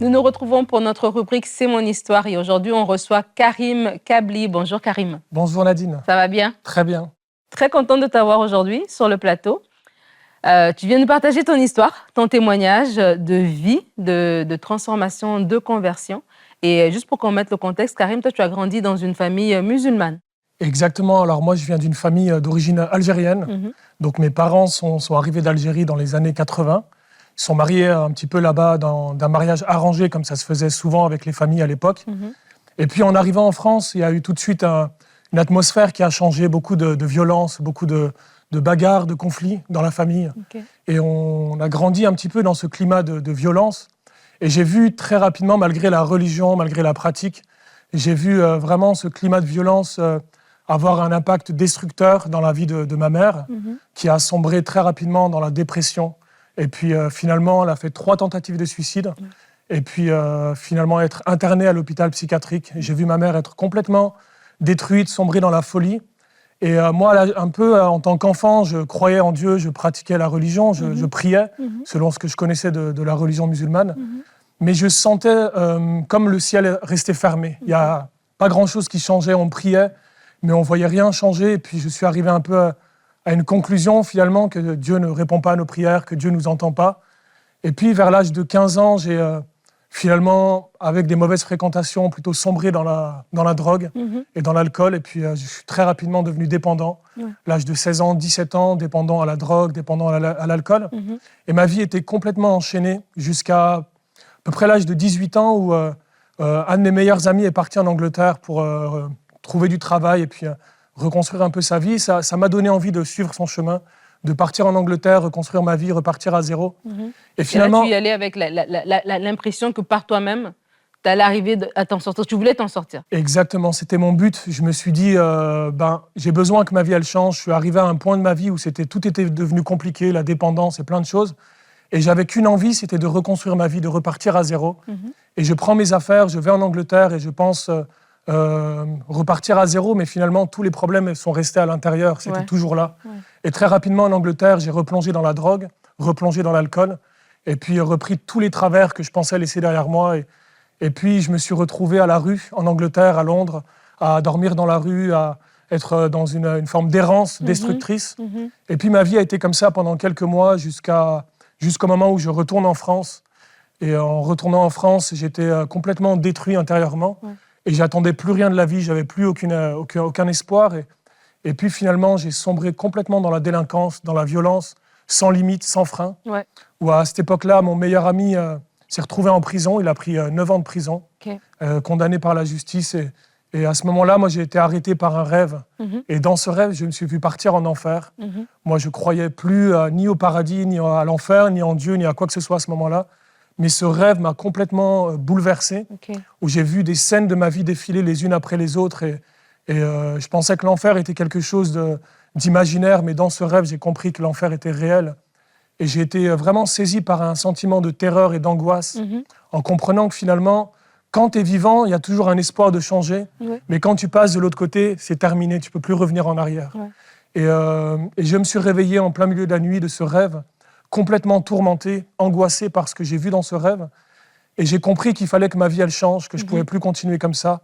Nous nous retrouvons pour notre rubrique C'est mon histoire et aujourd'hui on reçoit Karim Kabli. Bonjour Karim. Bonjour Nadine. Ça va bien? Très bien. Très contente de t'avoir aujourd'hui sur le plateau. Tu viens nous partager ton histoire, ton témoignage de vie, de transformation, de conversion. Et juste pour qu'on mette le contexte, Karim, toi tu as grandi dans une famille musulmane. Exactement. Alors moi je viens d'une famille d'origine algérienne. Donc mes parents sont arrivés d'Algérie dans les années 80. Ils sont mariés un petit peu là-bas d'un mariage arrangé, comme ça se faisait souvent avec les familles à l'époque. Et puis en arrivant en France, il y a eu tout de suite une atmosphère qui a changé, beaucoup de violence, beaucoup de bagarres, de conflits dans la famille. Et on a grandi un petit peu dans ce climat de violence. Et j'ai vu très rapidement, malgré la religion, malgré la pratique, j'ai vu vraiment ce climat de violence avoir un impact destructeur dans la vie de ma mère, qui a sombré très rapidement dans la dépression. Et puis finalement, elle a fait 3 tentatives de suicide. Et puis finalement, être internée à l'hôpital psychiatrique. J'ai vu ma mère être complètement détruite, sombrer dans la folie. Et moi, un peu en tant qu'enfant, je croyais en Dieu, je pratiquais la religion, je priais, selon ce que je connaissais de la religion musulmane. Mais je sentais comme le ciel restait fermé. Il n'y a pas grand-chose qui changeait, on priait, mais on ne voyait rien changer. Et puis je suis arrivé un peu à une conclusion, finalement, que Dieu ne répond pas à nos prières, que Dieu ne nous entend pas. Et puis, vers l'âge de 15 ans, j'ai finalement, avec des mauvaises fréquentations, plutôt sombré dans la drogue et dans l'alcool. Et puis, je suis très rapidement devenu dépendant. L'âge de 16 ans, 17 ans, dépendant à la drogue, dépendant à l'alcool. Et ma vie était complètement enchaînée jusqu'à peu près l'âge de 18 ans, où un de mes meilleurs amis est parti en Angleterre pour trouver du travail et puis reconstruire un peu sa vie. Ça m'a donné envie de suivre son chemin, de partir en Angleterre, reconstruire ma vie, repartir à zéro. Et finalement, tu y allais avec l'impression que par toi-même, tu allais arriver à t'en sortir. Tu voulais t'en sortir. Exactement, c'était mon but. Je me suis dit, j'ai besoin que ma vie elle change. Je suis arrivé à un point de ma vie où tout était devenu compliqué, la dépendance et plein de choses. Et j'avais qu'une envie, c'était de reconstruire ma vie, de repartir à zéro. Et je prends mes affaires, je vais en Angleterre et je pense repartir à zéro, mais finalement, tous les problèmes sont restés à l'intérieur, c'était toujours là. Et très rapidement, en Angleterre, j'ai replongé dans la drogue, replongé dans l'alcool, et puis repris tous les travers que je pensais laisser derrière moi. Et puis, je me suis retrouvé à la rue, en Angleterre, à Londres, à dormir dans la rue, à être dans une forme d'errance destructrice. Et puis, ma vie a été comme ça pendant quelques mois, jusqu'au moment où je retourne en France. Et en retournant en France, j'étais complètement détruit intérieurement. Et j'attendais plus rien de la vie, j'avais plus aucun espoir. Et puis finalement, j'ai sombré complètement dans la délinquance, dans la violence, sans limite, sans frein. Où à cette époque-là, mon meilleur ami s'est retrouvé en prison. Il a pris 9 ans de prison, condamné par la justice. Et à ce moment-là, moi, j'ai été arrêté par un rêve. Et dans ce rêve, je me suis vu partir en enfer. Moi, je ne croyais plus ni au paradis, ni à l'enfer, ni en Dieu, ni à quoi que ce soit à ce moment-là. Mais ce rêve m'a complètement bouleversé, où j'ai vu des scènes de ma vie défiler les unes après les autres. Et je pensais que l'enfer était quelque chose d'imaginaire, mais dans ce rêve, j'ai compris que l'enfer était réel. Et j'ai été vraiment saisi par un sentiment de terreur et d'angoisse, en comprenant que finalement, quand tu es vivant, il y a toujours un espoir de changer. Mais quand tu passes de l'autre côté, c'est terminé, tu ne peux plus revenir en arrière. Et je me suis réveillé en plein milieu de la nuit de ce rêve, complètement tourmenté, angoissé par ce que j'ai vu dans ce rêve. Et j'ai compris qu'il fallait que ma vie, elle change, que je ne pouvais plus continuer comme ça.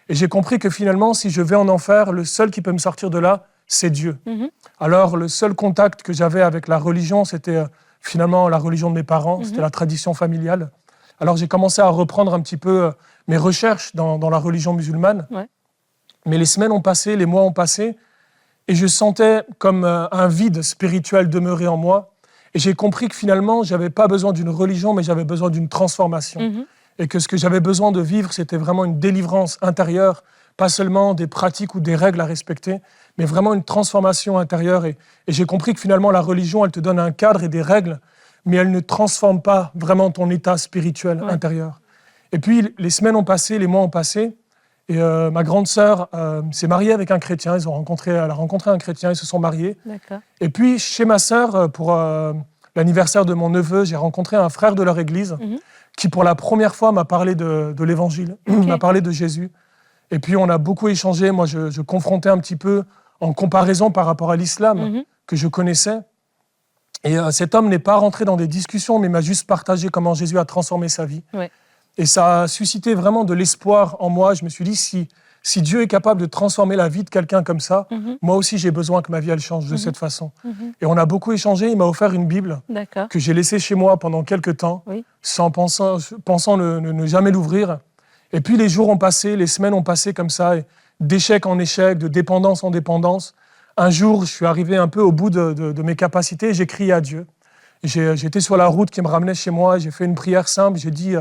Et j'ai compris que finalement, si je vais en enfer, le seul qui peut me sortir de là, c'est Dieu. Alors, le seul contact que j'avais avec la religion, c'était finalement la religion de mes parents, c'était la tradition familiale. Alors, j'ai commencé à reprendre un petit peu mes recherches dans la religion musulmane. Mais les semaines ont passé, les mois ont passé, et je sentais comme un vide spirituel demeurer en moi. Et j'ai compris que finalement, je n'avais pas besoin d'une religion, mais j'avais besoin d'une transformation. Et que ce que j'avais besoin de vivre, c'était vraiment une délivrance intérieure, pas seulement des pratiques ou des règles à respecter, mais vraiment une transformation intérieure. Et j'ai compris que finalement, la religion, elle te donne un cadre et des règles, mais elle ne transforme pas vraiment ton état spirituel intérieur. Et puis, les semaines ont passé, les mois ont passé, et ma grande sœur s'est mariée avec un chrétien. Elle a rencontré un chrétien, ils se sont mariés. Et puis, chez ma sœur, pour l'anniversaire de mon neveu, j'ai rencontré un frère de leur église qui, pour la première fois, m'a parlé de l'évangile, m'a parlé de Jésus. Et puis, on a beaucoup échangé. Moi, je confrontais un petit peu en comparaison par rapport à l'islam que je connaissais. Et cet homme n'est pas rentré dans des discussions, mais m'a juste partagé comment Jésus a transformé sa vie. Et ça a suscité vraiment de l'espoir en moi. Je me suis dit, si Dieu est capable de transformer la vie de quelqu'un comme ça, moi aussi j'ai besoin que ma vie elle change de cette façon. Et on a beaucoup échangé, il m'a offert une Bible que j'ai laissée chez moi pendant quelques temps, sans pensant ne jamais l'ouvrir. Et puis les jours ont passé, les semaines ont passé comme ça, et d'échec en échec, de dépendance en dépendance. Un jour, je suis arrivé un peu au bout de mes capacités, j'ai crié à Dieu. J'étais sur la route qui me ramenait chez moi, j'ai fait une prière simple, j'ai dit...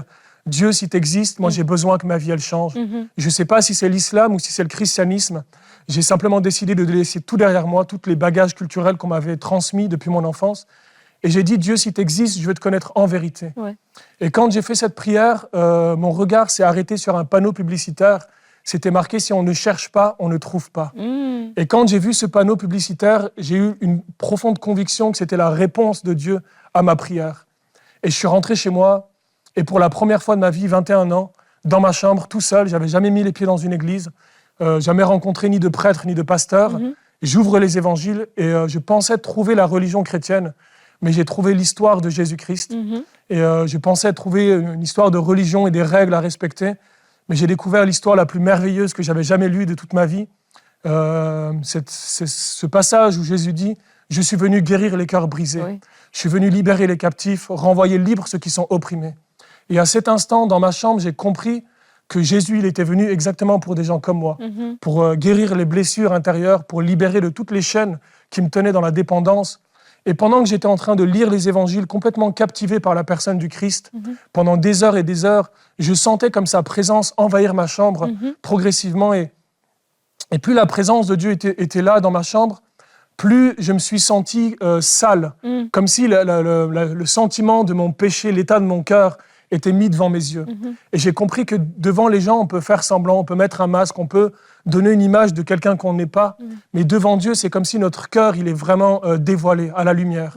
Dieu, si tu existes, moi j'ai besoin que ma vie elle change. Je ne sais pas si c'est l'islam ou si c'est le christianisme. J'ai simplement décidé de laisser tout derrière moi, tous les bagages culturels qu'on m'avait transmis depuis mon enfance. Et j'ai dit, Dieu, si tu existes, je veux te connaître en vérité. Ouais. Et quand j'ai fait cette prière, mon regard s'est arrêté sur un panneau publicitaire. C'était marqué, si on ne cherche pas, on ne trouve pas. Et quand j'ai vu ce panneau publicitaire, j'ai eu une profonde conviction que c'était la réponse de Dieu à ma prière. Et je suis rentré chez moi. Et pour la première fois de ma vie, 21 ans, dans ma chambre, tout seul, j'avais jamais mis les pieds dans une église, jamais rencontré ni de prêtre ni de pasteur. J'ouvre les évangiles et je pensais trouver la religion chrétienne, mais j'ai trouvé l'histoire de Jésus-Christ. Et je pensais trouver une histoire de religion et des règles à respecter, mais j'ai découvert l'histoire la plus merveilleuse que j'avais jamais lue de toute ma vie. C'est ce passage où Jésus dit « Je suis venu guérir les cœurs brisés. Je suis venu libérer les captifs, renvoyer libres ceux qui sont opprimés. » Et à cet instant, dans ma chambre, j'ai compris que Jésus, il était venu exactement pour des gens comme moi, pour guérir les blessures intérieures, pour libérer de toutes les chaînes qui me tenaient dans la dépendance. Et pendant que j'étais en train de lire les évangiles, complètement captivé par la personne du Christ, pendant des heures et des heures, je sentais comme sa présence envahir ma chambre progressivement. Et plus la présence de Dieu était là dans ma chambre, plus je me suis senti sale, comme si le sentiment de mon péché, l'état de mon cœur, était mis devant mes yeux. Et j'ai compris que devant les gens, on peut faire semblant, on peut mettre un masque, on peut donner une image de quelqu'un qu'on n'est pas, mais devant Dieu, c'est comme si notre cœur, il est vraiment dévoilé à la lumière.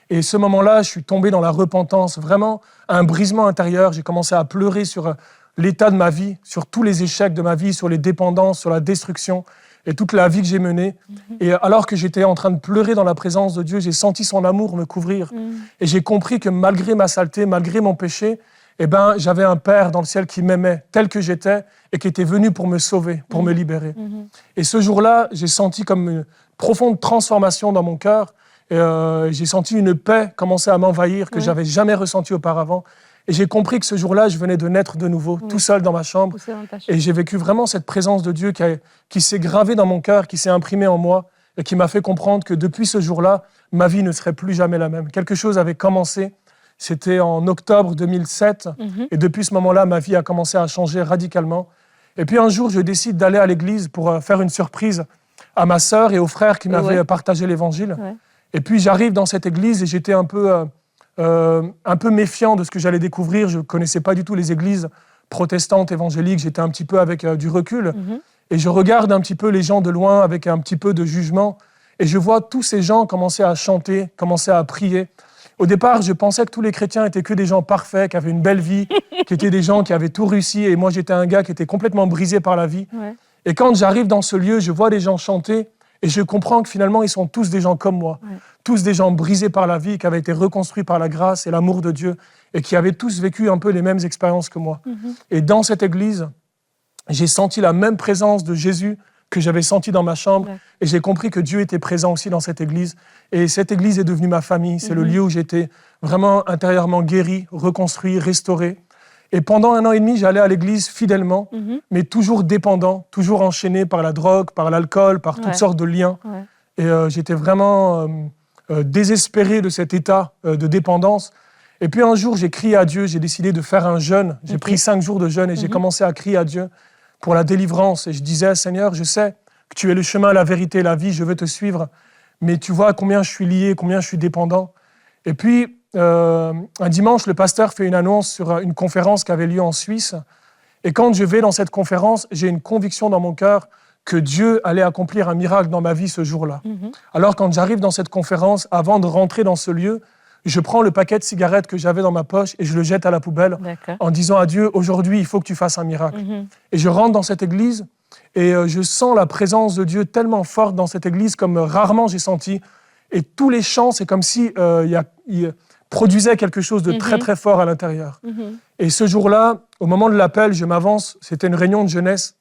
Et ce moment-là, je suis tombé dans la repentance, vraiment un brisement intérieur. J'ai commencé à pleurer sur l'état de ma vie, sur tous les échecs de ma vie, sur les dépendances, sur la destruction et toute la vie que j'ai menée. Et alors que j'étais en train de pleurer dans la présence de Dieu, j'ai senti son amour me couvrir. Et j'ai compris que malgré ma saleté, malgré mon péché, j'avais un Père dans le ciel qui m'aimait tel que j'étais et qui était venu pour me sauver, pour me libérer. Et ce jour-là, j'ai senti comme une profonde transformation dans mon cœur. Et j'ai senti une paix commencer à m'envahir que j'avais jamais ressentie auparavant. Et j'ai compris que ce jour-là, je venais de naître de nouveau, tout seul dans ma chambre. Et j'ai vécu vraiment cette présence de Dieu qui s'est gravée dans mon cœur, qui s'est imprimée en moi et qui m'a fait comprendre que depuis ce jour-là, ma vie ne serait plus jamais la même. Quelque chose avait commencé. C'était en octobre 2007. Et depuis ce moment-là, ma vie a commencé à changer radicalement. Et puis un jour, je décide d'aller à l'église pour faire une surprise à ma sœur et aux frères qui m'avaient partagé l'évangile. Et puis j'arrive dans cette église et j'étais un peu méfiant de ce que j'allais découvrir. Je ne connaissais pas du tout les églises protestantes, évangéliques. J'étais un petit peu avec du recul. Et je regarde un petit peu les gens de loin avec un petit peu de jugement. Et je vois tous ces gens commencer à chanter, commencer à prier. Au départ, je pensais que tous les chrétiens étaient que des gens parfaits, qui avaient une belle vie, qui étaient des gens qui avaient tout réussi. Et moi, j'étais un gars qui était complètement brisé par la vie. Et quand j'arrive dans ce lieu, je vois les gens chanter et je comprends que finalement, ils sont tous des gens comme moi. Tous des gens brisés par la vie, qui avaient été reconstruits par la grâce et l'amour de Dieu et qui avaient tous vécu un peu les mêmes expériences que moi. Et dans cette église, j'ai senti la même présence de Jésus que j'avais senti dans ma chambre. Et j'ai compris que Dieu était présent aussi dans cette église. Et cette église est devenue ma famille. C'est le lieu où j'étais vraiment intérieurement guéri, reconstruit, restauré. Et pendant 1 an et demi, j'allais à l'église fidèlement, mais toujours dépendant, toujours enchaîné par la drogue, par l'alcool, par toutes sortes de liens. Et j'étais vraiment désespéré de cet état de dépendance. Et puis un jour, j'ai crié à Dieu, j'ai décidé de faire un jeûne. J'ai pris 5 jours de jeûne et j'ai commencé à crier à Dieu pour la délivrance. Et je disais, Seigneur, je sais que tu es le chemin, la vérité et la vie, je veux te suivre. Mais tu vois combien je suis lié, combien je suis dépendant. Et puis, un dimanche, le pasteur fait une annonce sur une conférence qui avait lieu en Suisse. Et quand je vais dans cette conférence, j'ai une conviction dans mon cœur que Dieu allait accomplir un miracle dans ma vie ce jour-là. Alors, quand j'arrive dans cette conférence, avant de rentrer dans ce lieu, je prends le paquet de cigarettes que j'avais dans ma poche et je le jette à la poubelle en disant à Dieu, aujourd'hui, il faut que tu fasses un miracle. Et je rentre dans cette église et je sens la présence de Dieu tellement forte dans cette église comme rarement j'ai senti. Et tous les chants, c'est comme si il produisait quelque chose de très, très fort à l'intérieur. Et ce jour-là, au moment de l'appel, je m'avance, c'était une réunion de jeunesse,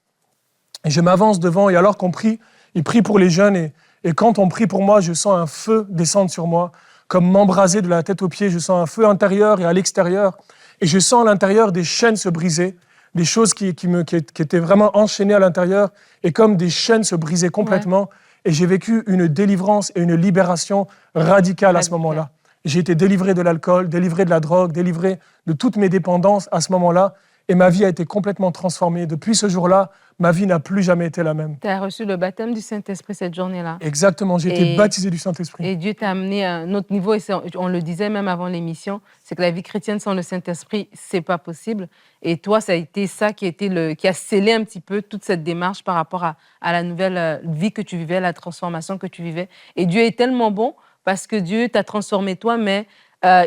et je m'avance devant, et alors qu'on prie, il prie pour les jeunes, et quand on prie pour moi, je sens un feu descendre sur moi, comme m'embraser de la tête aux pieds, je sens un feu intérieur et à l'extérieur, et je sens à l'intérieur des chaînes se briser, des choses qui étaient vraiment enchaînées à l'intérieur, et comme des chaînes se brisaient complètement, et j'ai vécu une délivrance et une libération radicale à ce moment-là. J'ai été délivré de l'alcool, délivré de la drogue, délivré de toutes mes dépendances à ce moment-là. Et ma vie a été complètement transformée. Depuis ce jour-là, ma vie n'a plus jamais été la même. Tu as reçu le baptême du Saint-Esprit cette journée-là. Exactement, j'ai été baptisé du Saint-Esprit. Et Dieu t'a amené à un autre niveau. Et on le disait même avant l'émission, c'est que la vie chrétienne sans le Saint-Esprit, c'est pas possible. Et toi, ça a été ça qui a scellé un petit peu toute cette démarche par rapport à la nouvelle vie que tu vivais, la transformation que tu vivais. Et Dieu est tellement bon parce que Dieu t'a transformé toi, mais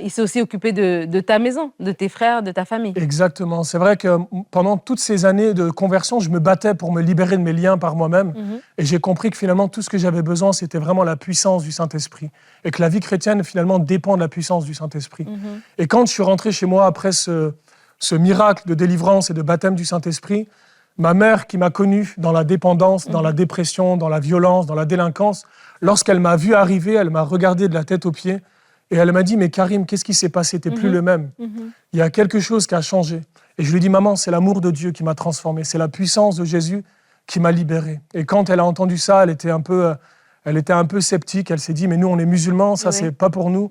il s'est aussi occupé de ta maison, de tes frères, de ta famille. Exactement. C'est vrai que pendant toutes ces années de conversion, je me battais pour me libérer de mes liens par moi-même. Et j'ai compris que finalement, tout ce que j'avais besoin, c'était vraiment la puissance du Saint-Esprit. Et que la vie chrétienne, finalement, dépend de la puissance du Saint-Esprit. Et quand je suis rentré chez moi après ce miracle de délivrance et de baptême du Saint-Esprit, ma mère qui m'a connu dans la dépendance, dans la dépression, dans la violence, dans la délinquance, lorsqu'elle m'a vu arriver, elle m'a regardé de la tête aux pieds et elle m'a dit « Mais Karim, qu'est-ce qui s'est passé? T'es plus le même. Il y a quelque chose qui a changé. » Et je lui ai dit « Maman, c'est l'amour de Dieu qui m'a transformé. C'est la puissance de Jésus qui m'a libéré. » Et quand elle a entendu ça, elle était un peu sceptique. Elle s'est dit « Mais nous, on est musulmans, ça, c'est pas pour nous. »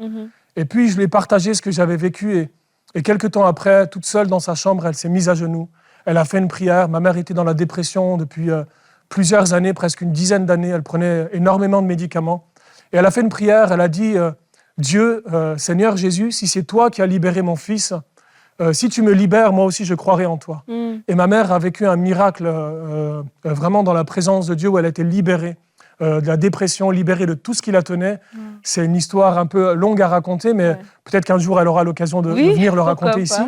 Et puis, je lui ai partagé ce que j'avais vécu. Et quelques temps après, toute seule dans sa chambre, elle s'est mise à genoux. Elle a fait une prière. Ma mère était dans la dépression depuis plusieurs années, presque une dizaine d'années. Elle prenait énormément de médicaments. Et elle a fait une prière. Elle a dit Dieu, Seigneur Jésus, si c'est toi qui as libéré mon fils, si tu me libères, moi aussi je croirai en toi. Et ma mère a vécu un miracle vraiment dans la présence de Dieu où elle a été libérée de la dépression, libérée de tout ce qui la tenait. C'est une histoire un peu longue à raconter, mais peut-être qu'un jour elle aura l'occasion de venir le raconter ici.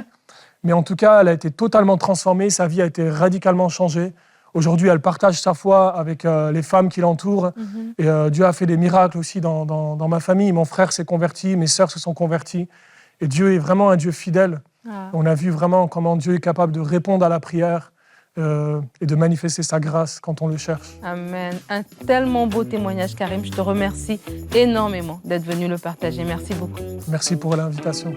Mais en tout cas, elle a été totalement transformée, sa vie a été radicalement changée. Aujourd'hui, elle partage sa foi avec les femmes qui l'entourent. Et Dieu a fait des miracles aussi dans ma famille. Mon frère s'est converti, mes sœurs se sont converties. Et Dieu est vraiment un Dieu fidèle. On a vu vraiment comment Dieu est capable de répondre à la prière et de manifester sa grâce quand on le cherche. Amen. Un tellement beau témoignage, Karim. Je te remercie énormément d'être venu le partager. Merci beaucoup. Merci pour l'invitation.